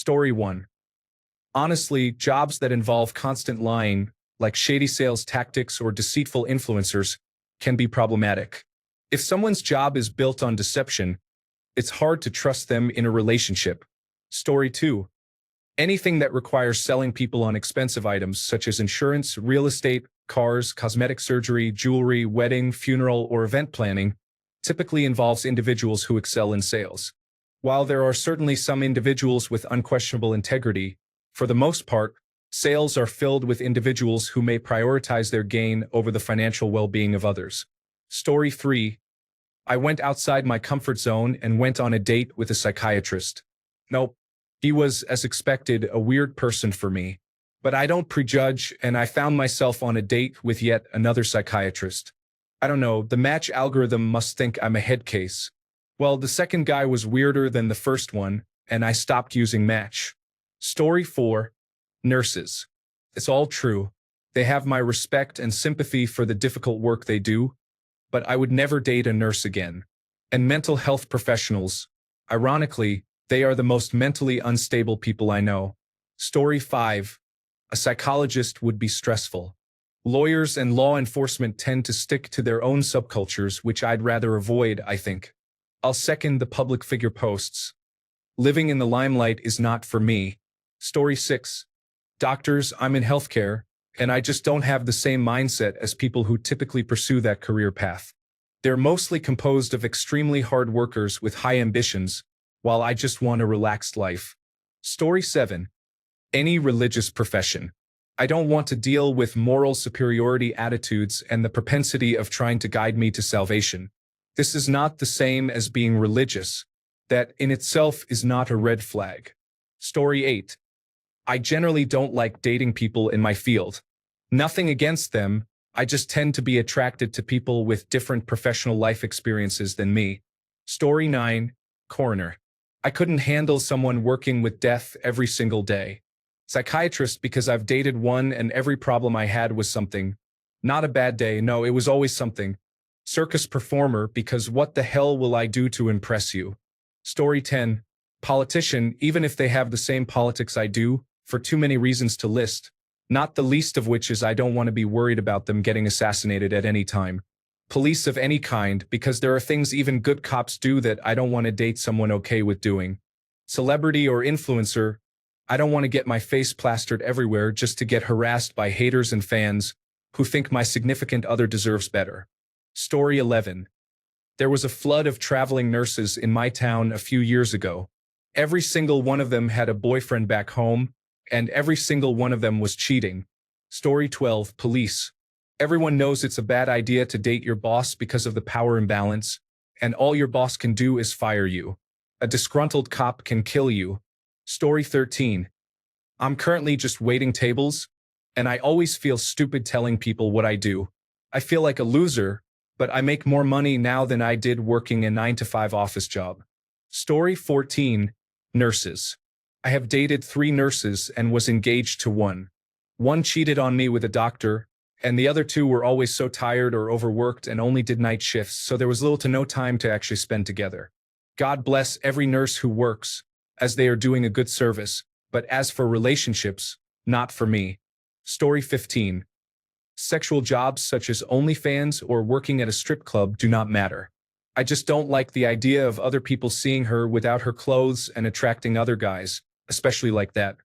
Story 1. Honestly, jobs that involve constant lying, like shady sales tactics or deceitful influencers, can be problematic. If someone's job is built on deception, it's hard to trust them in a relationship. Story 2. Anything that requires selling people on expensive items such as insurance, real estate, cars, cosmetic surgery, jewelry, wedding, funeral, or event planning typically involves individuals who excel in sales. While there are certainly some individuals with unquestionable integrity, for the most part, sales are filled with individuals who may prioritize their gain over the financial well-being of others. Story 3. I went outside my comfort zone and went on a date with a psychiatrist. Nope. He was, as expected, a weird person for me. But I don't prejudge, and I found myself on a date with yet another psychiatrist. I don't know, the match algorithm must think I'm a head case. Well, the second guy was weirder than the first one, and I stopped using Match. Story 4. Nurses. It's all true. They have my respect and sympathy for the difficult work they do, but I would never date a nurse again. And mental health professionals. Ironically, they are the most mentally unstable people I know. Story 5. A psychologist would be stressful. Lawyers and law enforcement tend to stick to their own subcultures, which I'd rather avoid, I think. I'll second the public figure posts. Living in the limelight is not for me. Story 6. Doctors, I'm in healthcare, and I just don't have the same mindset as people who typically pursue that career path. They're mostly composed of extremely hard workers with high ambitions, while I just want a relaxed life. Story 7. Any religious profession. I don't want to deal with moral superiority attitudes and the propensity of trying to guide me to salvation. This is not the same as being religious. That in itself is not a red flag. Story 8. I generally don't like dating people in my field. Nothing against them, I just tend to be attracted to people with different professional life experiences than me. Story 9. Coroner. I couldn't handle someone working with death every single day. Psychiatrist because I've dated one and every problem I had was something. Not a bad day, no, it was always something. Circus performer because what the hell will I do to impress you? Story 10. Politician, even if they have the same politics I do, for too many reasons to list, not the least of which is I don't want to be worried about them getting assassinated at any time. Police of any kind, because there are things even good cops do that I don't want to date someone okay with doing. Celebrity or influencer, I don't want to get my face plastered everywhere just to get harassed by haters and fans who think my significant other deserves better. Story 11. There was a flood of traveling nurses in my town a few years ago. Every single one of them had a boyfriend back home, and every single one of them was cheating. Story 12. Police. Everyone knows it's a bad idea to date your boss because of the power imbalance, and all your boss can do is fire you. A disgruntled cop can kill you. Story 13. I'm currently just waiting tables, and I always feel stupid telling people what I do. I feel like a loser, but I make more money now than I did working a 9-to-5 office job. Story 14. Nurses. I have dated 3 nurses and was engaged to one. One cheated on me with a doctor, and the other 2 were always so tired or overworked and only did night shifts, so there was little to no time to actually spend together. God bless every nurse who works, as they are doing a good service, but as for relationships, not for me. Story 15. Sexual jobs such as OnlyFans or working at a strip club do not matter. I just don't like the idea of other people seeing her without her clothes and attracting other guys, especially like that.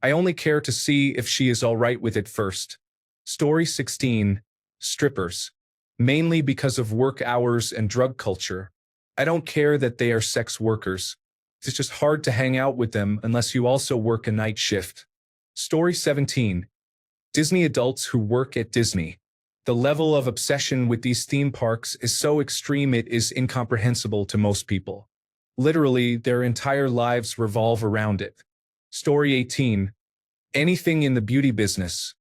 I only care to see if she is all right with it first. Story 16. Strippers. Mainly because of work hours and drug culture. I don't care that they are sex workers. It's just hard to hang out with them unless you also work a night shift. Story 17. Disney adults who work at Disney. The level of obsession with these theme parks is so extreme it is incomprehensible to most people. Literally, their entire lives revolve around it. Story 18. Anything in the beauty business.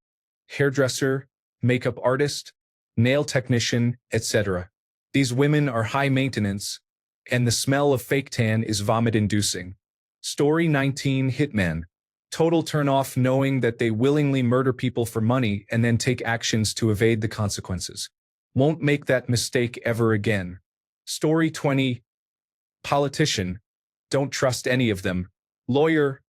Hairdresser, makeup artist, nail technician, etc. These women are high maintenance, and the smell of fake tan is vomit-inducing. Story 19. Hitman. Total turn-off knowing that they willingly murder people for money and then take actions to evade the consequences. Won't make that mistake ever again. Story 20. Politician. Don't trust any of them. Lawyer.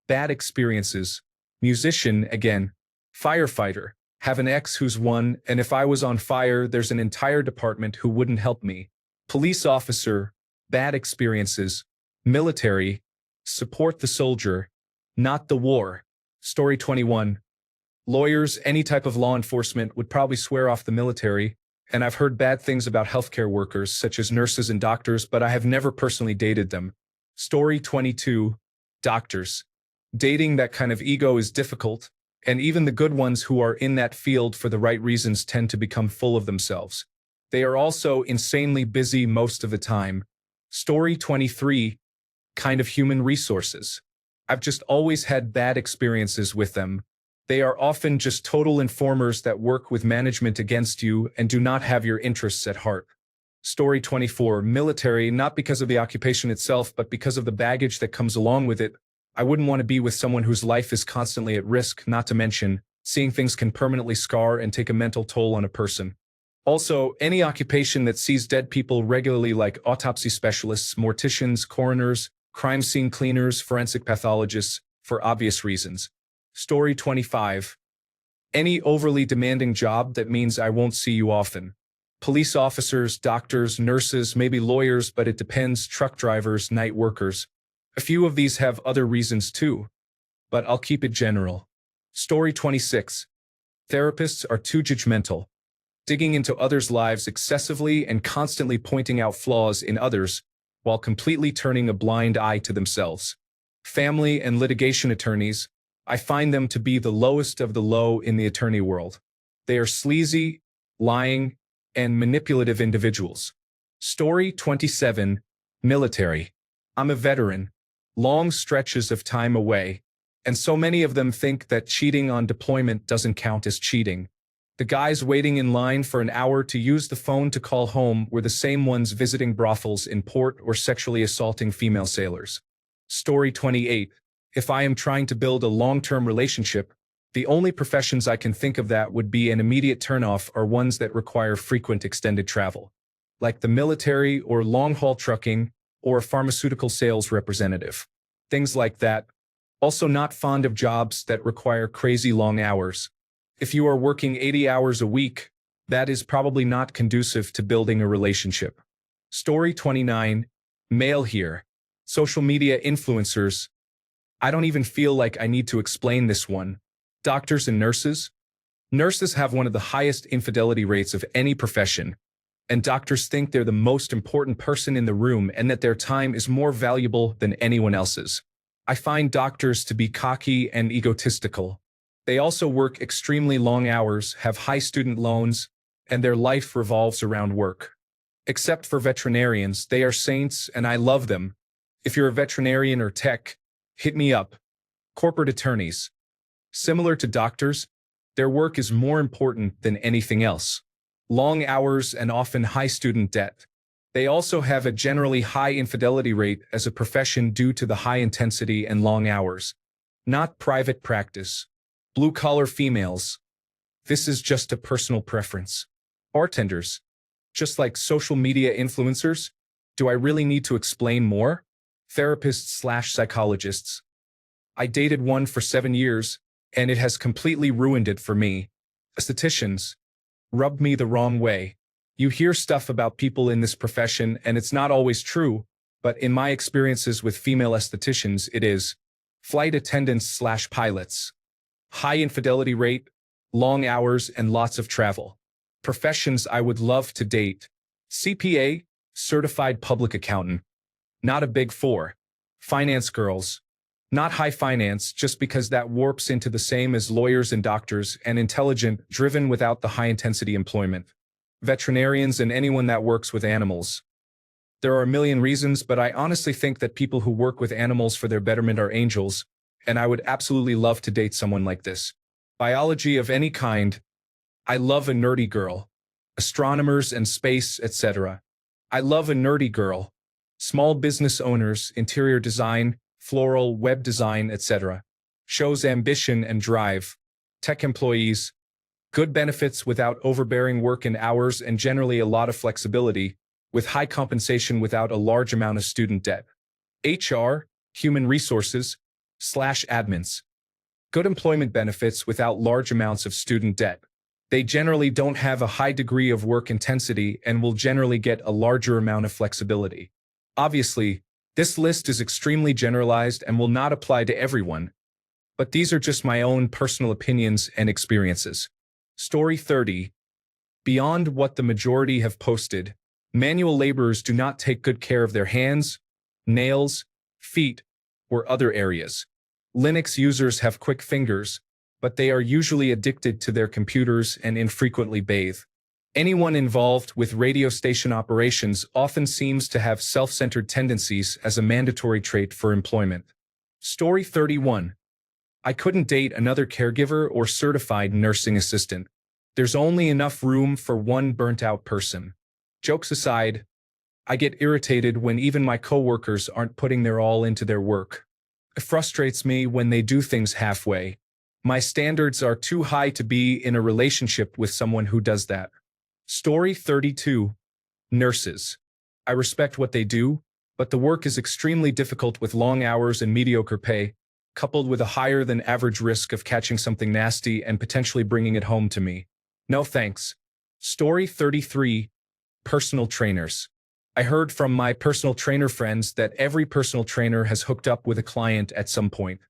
Bad experiences. Musician, again. Firefighter. Have an ex who's one, and if I was on fire, there's an entire department who wouldn't help me. Police officer. Bad experiences. Military. Support the soldier, not the war. Story 21. Lawyers, any type of law enforcement would probably swear off the military, and I've heard bad things about healthcare workers, such as nurses and doctors, but I have never personally dated them. Story 22. Doctors. Dating that kind of ego is difficult, and even the good ones who are in that field for the right reasons tend to become full of themselves. They are also insanely busy most of the time. Story 23. Kind of human resources. I've just always had bad experiences with them. They are often just total informers that work with management against you and do not have your interests at heart. Story 24. Military, not because of the occupation itself, but because of the baggage that comes along with it. I wouldn't want to be with someone whose life is constantly at risk, not to mention, seeing things can permanently scar and take a mental toll on a person. Also, any occupation that sees dead people regularly, like autopsy specialists, morticians, coroners, crime scene cleaners, forensic pathologists, for obvious reasons. Story 25. Any overly demanding job that means I won't see you often. Police officers, doctors, nurses, maybe lawyers, but it depends, truck drivers, night workers. A few of these have other reasons too, but I'll keep it general. Story 26. Therapists are too judgmental, digging into others' lives excessively and constantly pointing out flaws in others, while completely turning a blind eye to themselves. Family and litigation attorneys, I find them to be the lowest of the low in the attorney world. They are sleazy, lying, and manipulative individuals. Story 27. Military. I'm a veteran, long stretches of time away, and so many of them think that cheating on deployment doesn't count as cheating. The guys waiting in line for an hour to use the phone to call home were the same ones visiting brothels in port or sexually assaulting female sailors. Story 28. If I am trying to build a long-term relationship, the only professions I can think of that would be an immediate turnoff are ones that require frequent extended travel, like the military or long-haul trucking or a pharmaceutical sales representative. Things like that. Also not fond of jobs that require crazy long hours. If you are working 80 hours a week, that is probably not conducive to building a relationship. Story 29. Male here. Social media influencers. I don't even feel like I need to explain this one. Doctors and nurses. Nurses have one of the highest infidelity rates of any profession, and doctors think they're the most important person in the room and that their time is more valuable than anyone else's. I find doctors to be cocky and egotistical. They also work extremely long hours, have high student loans, and their life revolves around work. Except for veterinarians, they are saints and I love them. If you're a veterinarian or tech, hit me up. Corporate attorneys. Similar to doctors, their work is more important than anything else. Long hours and often high student debt. They also have a generally high infidelity rate as a profession due to the high intensity and long hours. Not private practice. Blue-collar females. This is just a personal preference. Bartenders. Just like social media influencers, do I really need to explain more? Therapists/psychologists. I dated one for 7 years, and it has completely ruined it for me. Estheticians. Rubbed me the wrong way. You hear stuff about people in this profession, and it's not always true, but in my experiences with female estheticians, it is. Flight attendants/pilots. High infidelity rate, long hours, and lots of travel. Professions I would love to date. CPA, certified public accountant. Not a Big Four. Finance girls. Not high finance, just because that warps into the same as lawyers and doctors, and intelligent, driven without the high-intensity employment. Veterinarians and anyone that works with animals. There are a million reasons, but I honestly think that people who work with animals for their betterment are angels, and I would absolutely love to date someone like this. Biology of any kind. I love a nerdy girl. Astronomers and space, etc. I love a nerdy girl. Small business owners, interior design, floral, web design, etc. Shows ambition and drive. Tech employees. Good benefits without overbearing work and hours and generally a lot of flexibility, with high compensation without a large amount of student debt. HR, human resources. admins. Good employment benefits without large amounts of student debt. They generally don't have a high degree of work intensity and will generally get a larger amount of flexibility. Obviously, this list is extremely generalized and will not apply to everyone, but these are just my own personal opinions and experiences. Story 30. Beyond what the majority have posted, manual laborers do not take good care of their hands, nails, feet, or other areas. Linux users have quick fingers, but they are usually addicted to their computers and infrequently bathe. Anyone involved with radio station operations often seems to have self-centered tendencies as a mandatory trait for employment. Story 31. I couldn't date another caregiver or certified nursing assistant. There's only enough room for one burnt-out person. Jokes aside, I get irritated when even my coworkers aren't putting their all into their work. It frustrates me when they do things halfway. My standards are too high to be in a relationship with someone who does that. Story 32. Nurses. I respect what they do, but the work is extremely difficult with long hours and mediocre pay, coupled with a higher than average risk of catching something nasty and potentially bringing it home to me. No thanks. Story 33. Personal trainers. I heard from my personal trainer friends that every personal trainer has hooked up with a client at some point.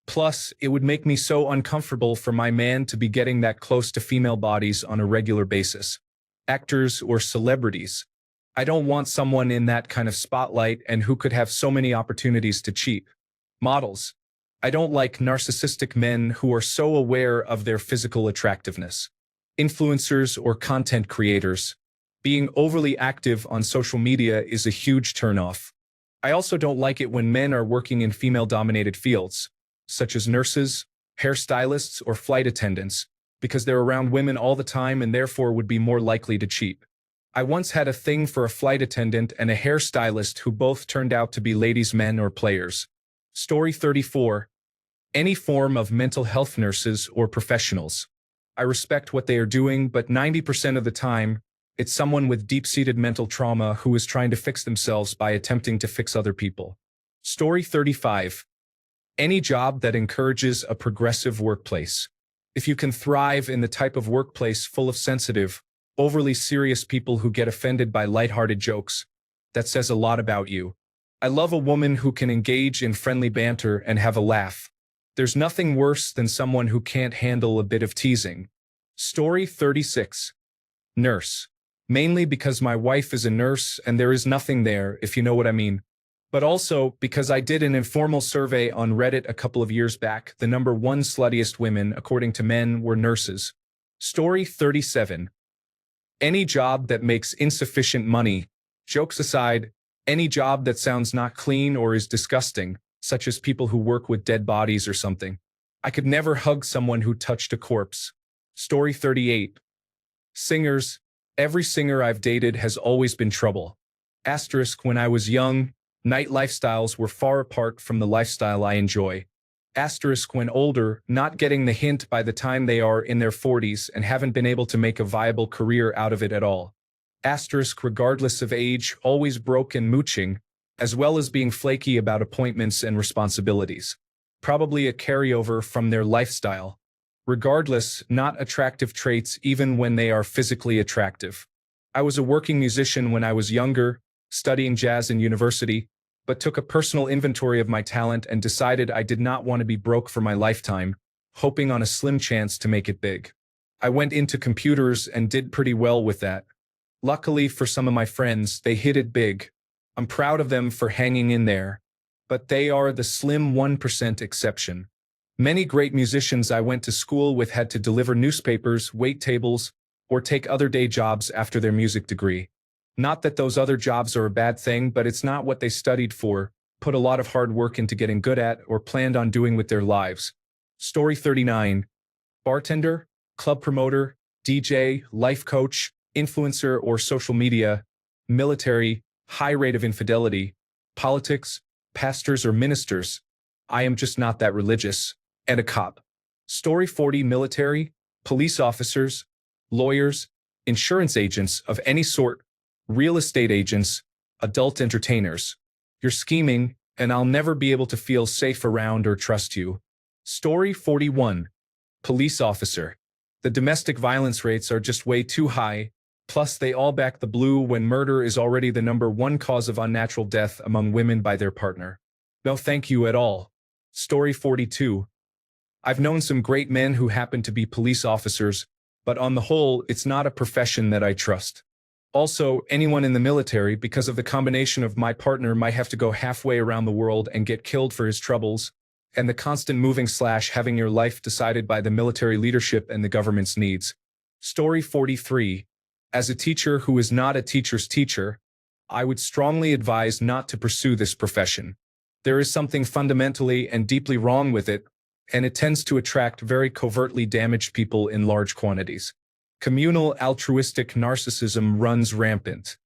Plus, it would make me so uncomfortable for my man to be getting that close to female bodies on a regular basis. Actors or celebrities. I don't want someone in that kind of spotlight and who could have so many opportunities to cheat. Models. I don't like narcissistic men who are so aware of their physical attractiveness. Influencers or content creators. Being overly active on social media is a huge turnoff. I also don't like it when men are working in female-dominated fields, such as nurses, hairstylists, or flight attendants, because they're around women all the time and therefore would be more likely to cheat. I once had a thing for a flight attendant and a hairstylist who both turned out to be ladies' men or players. Story 34. Any form of mental health nurses or professionals. I respect what they are doing, but 90% of the time, it's someone with deep-seated mental trauma who is trying to fix themselves by attempting to fix other people. Story 35. Any job that encourages a progressive workplace. If you can thrive in the type of workplace full of sensitive, overly serious people who get offended by lighthearted jokes, that says a lot about you. I love a woman who can engage in friendly banter and have a laugh. There's nothing worse than someone who can't handle a bit of teasing. Story 36. Nurse. Mainly because my wife is a nurse and there is nothing there, if you know what I mean. But also because I did an informal survey on Reddit a couple of years back, the number one sluttiest women, according to men, were nurses. Story 37. Any job that makes insufficient money. Jokes aside, any job that sounds not clean or is disgusting, such as people who work with dead bodies or something. I could never hug someone who touched a corpse. Story 38. Singers. Every singer I've dated has always been trouble. Asterisk, when I was young, night lifestyles were far apart from the lifestyle I enjoy. Asterisk, when older, not getting the hint by the time they are in their 40s and haven't been able to make a viable career out of it at all. Asterisk, regardless of age, always broke and mooching, as well as being flaky about appointments and responsibilities. Probably a carryover from their lifestyle. Regardless, not attractive traits even when they are physically attractive. I was a working musician when I was younger, studying jazz in university, but took a personal inventory of my talent and decided I did not want to be broke for my lifetime, hoping on a slim chance to make it big. I went into computers and did pretty well with that. Luckily for some of my friends, they hit it big. I'm proud of them for hanging in there, but they are the slim 1% exception. Many great musicians I went to school with had to deliver newspapers, wait tables, or take other day jobs after their music degree. Not that those other jobs are a bad thing, but it's not what they studied for, put a lot of hard work into getting good at, or planned on doing with their lives. Story 39. Bartender, club promoter, DJ, life coach, influencer or social media, military, high rate of infidelity, politics, pastors or ministers. I am just not that religious. And a cop. Story 40. Military, police officers, lawyers, insurance agents of any sort, real estate agents, adult entertainers. You're scheming, and I'll never be able to feel safe around or trust you. Story 41. Police officer. The domestic violence rates are just way too high, plus they all back the blue when murder is already the #1 cause of unnatural death among women by their partner. No thank you at all. Story 42. I've known some great men who happen to be police officers, but on the whole, it's not a profession that I trust. Also, anyone in the military, because of the combination of my partner might have to go halfway around the world and get killed for his troubles, and the constant moving/having your life decided by the military leadership and the government's needs. Story 43. As a teacher who is not a teacher's teacher, I would strongly advise not to pursue this profession. There is something fundamentally and deeply wrong with it, and it tends to attract very covertly damaged people in large quantities. Communal altruistic narcissism runs rampant.